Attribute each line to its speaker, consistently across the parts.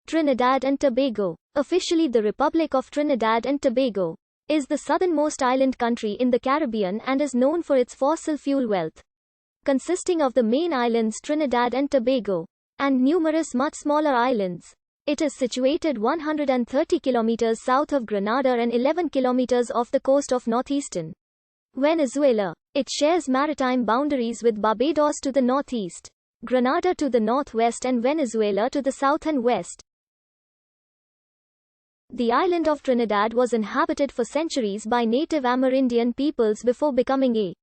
Speaker 1: Trinidad and Tobago, officially the Republic of Trinidad and Tobago, is the southernmost island country in the Caribbean and is known for its fossil fuel wealth. Consisting of the main islands Trinidad and Tobago, and numerous much smaller islands, it is situated 130 kilometers south of Grenada and 11 kilometers off the coast of northeastern Venezuela. It shares maritime boundaries with Barbados to the northeast, Grenada to the northwest and Venezuela to the south and west. The island of Trinidad was inhabited for centuries by native Amerindian peoples before becoming a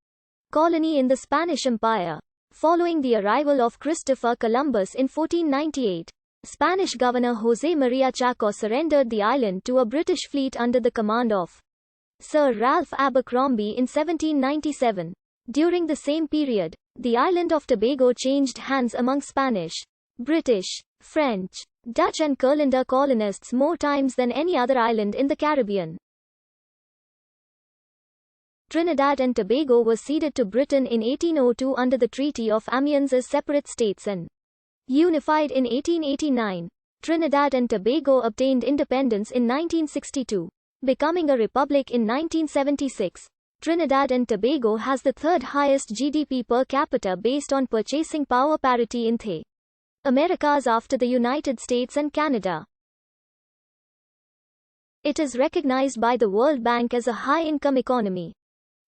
Speaker 1: colony in the Spanish Empire. Following the arrival of Christopher Columbus in 1498, Spanish governor José María Chaco surrendered the island to a British fleet under the command of Sir Ralph Abercrombie in 1797. During the same period, the island of Tobago changed hands among Spanish, British, French, Dutch and Curlander colonists more times than any other island in the Caribbean. Trinidad and Tobago was ceded to Britain in 1802 under the Treaty of Amiens as separate states and unified in 1889. Trinidad and Tobago obtained independence in 1962, becoming a republic in 1976. Trinidad and Tobago has the third highest GDP per capita based on purchasing power parity in the Americas after the United States and Canada. It is recognized by the World Bank as a high-income economy.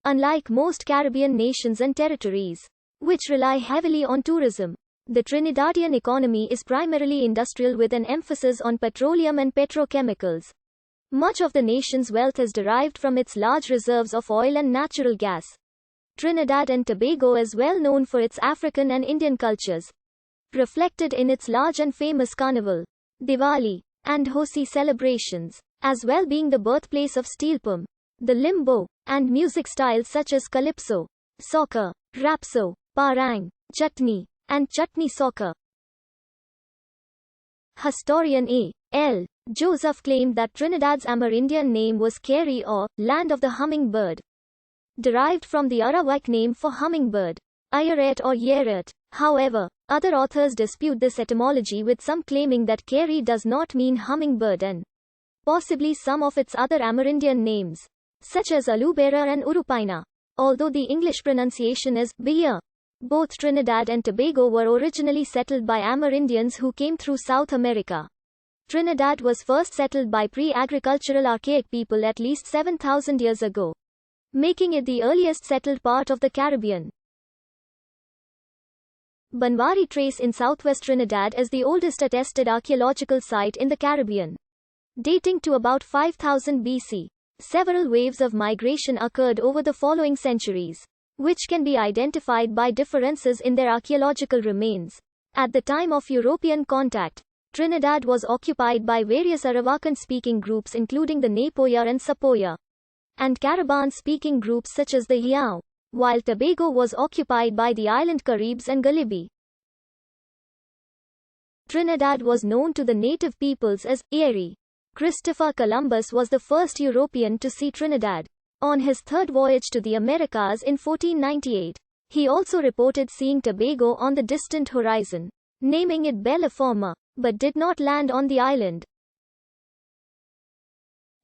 Speaker 1: Unlike most Caribbean nations and territories, which rely heavily on tourism, the Trinidadian economy is primarily industrial with an emphasis on petroleum and petrochemicals. Much of the nation's wealth is derived from its large reserves of oil and natural gas. Trinidad and Tobago is well known for its African and Indian cultures, reflected in its large and famous Carnival, Diwali, and Hosi celebrations, as well being the birthplace of steelpom, the limbo, and music styles such as calypso, soca, rapso, parang, chutney, and chutney soca. Historian A. L. Joseph claimed that Trinidad's Amerindian name was Carey or Land of the Hummingbird, derived from the Arawak name for hummingbird, Ayaret or Yeret. However, other authors dispute this etymology, with some claiming that Carey does not mean hummingbird and possibly some of its other Amerindian names, such as Alubera and Urupina, although the English pronunciation is Beer. Both Trinidad and Tobago were originally settled by Amerindians who came through South America. Trinidad was first settled by pre-agricultural archaic people at least 7,000 years ago, making it the earliest settled part of the Caribbean. Banwari Trace in southwest Trinidad is the oldest attested archaeological site in the Caribbean, dating to about 5000 BC. Several waves of migration occurred over the following centuries, which can be identified by differences in their archaeological remains. At the time of European contact, Trinidad was occupied by various Arawakan-speaking groups including the Nepoya and Sapoya, and Caraban-speaking groups such as the Yao, while Tobago was occupied by the island Caribs and Galibi. Trinidad was known to the native peoples as Erie. Christopher Columbus was the first European to see Trinidad on his third voyage to the Americas in 1498. He also reported seeing Tobago on the distant horizon, naming it Bella Forma, but did not land on the island.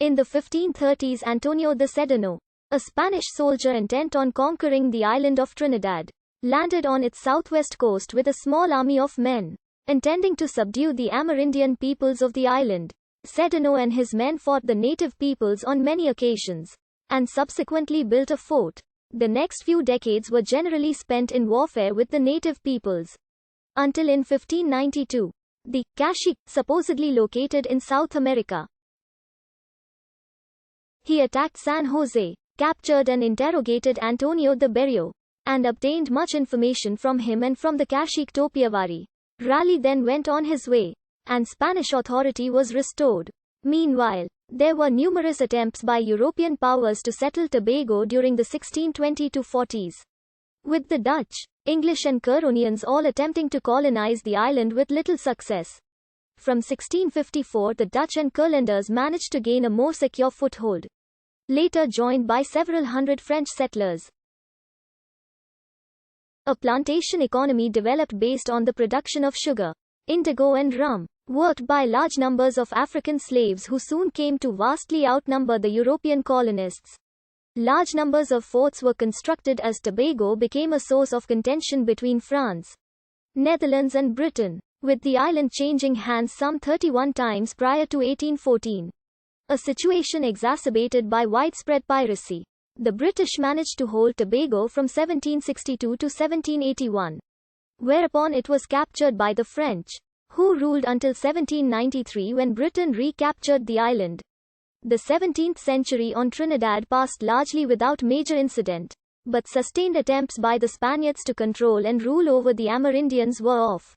Speaker 1: In the 1530s, Antonio de Sedano, a Spanish soldier intent on conquering the island of Trinidad, landed on its southwest coast with a small army of men, intending to subdue the Amerindian peoples of the island. Sedano and his men fought the native peoples on many occasions, and subsequently built a fort. The next few decades were generally spent in warfare with the native peoples, until in 1592, the Cacique, supposedly located in South America, he attacked San Jose, captured and interrogated Antonio de Berrio, and obtained much information from him and from the Cacique Topiavari. Raleigh then went on his way, and Spanish authority was restored. Meanwhile, there were numerous attempts by European powers to settle Tobago during the 1620-40s, with the Dutch, English and Curonians all attempting to colonize the island with little success. From 1654, the Dutch and Curlanders managed to gain a more secure foothold, later joined by several hundred French settlers. A plantation economy developed based on the production of sugar, indigo and rum. worked by large numbers of African slaves who soon came to vastly outnumber the European colonists. Large numbers of forts were constructed as Tobago became a source of contention between France, Netherlands and Britain, with the island changing hands some 31 times prior to 1814. A situation exacerbated by widespread piracy. The British managed to hold Tobago from 1762 to 1781, whereupon it was captured by the French, who ruled until 1793 when Britain recaptured the island. The 17th century on Trinidad passed largely without major incident, but sustained attempts by the Spaniards to control and rule over the Amerindians were of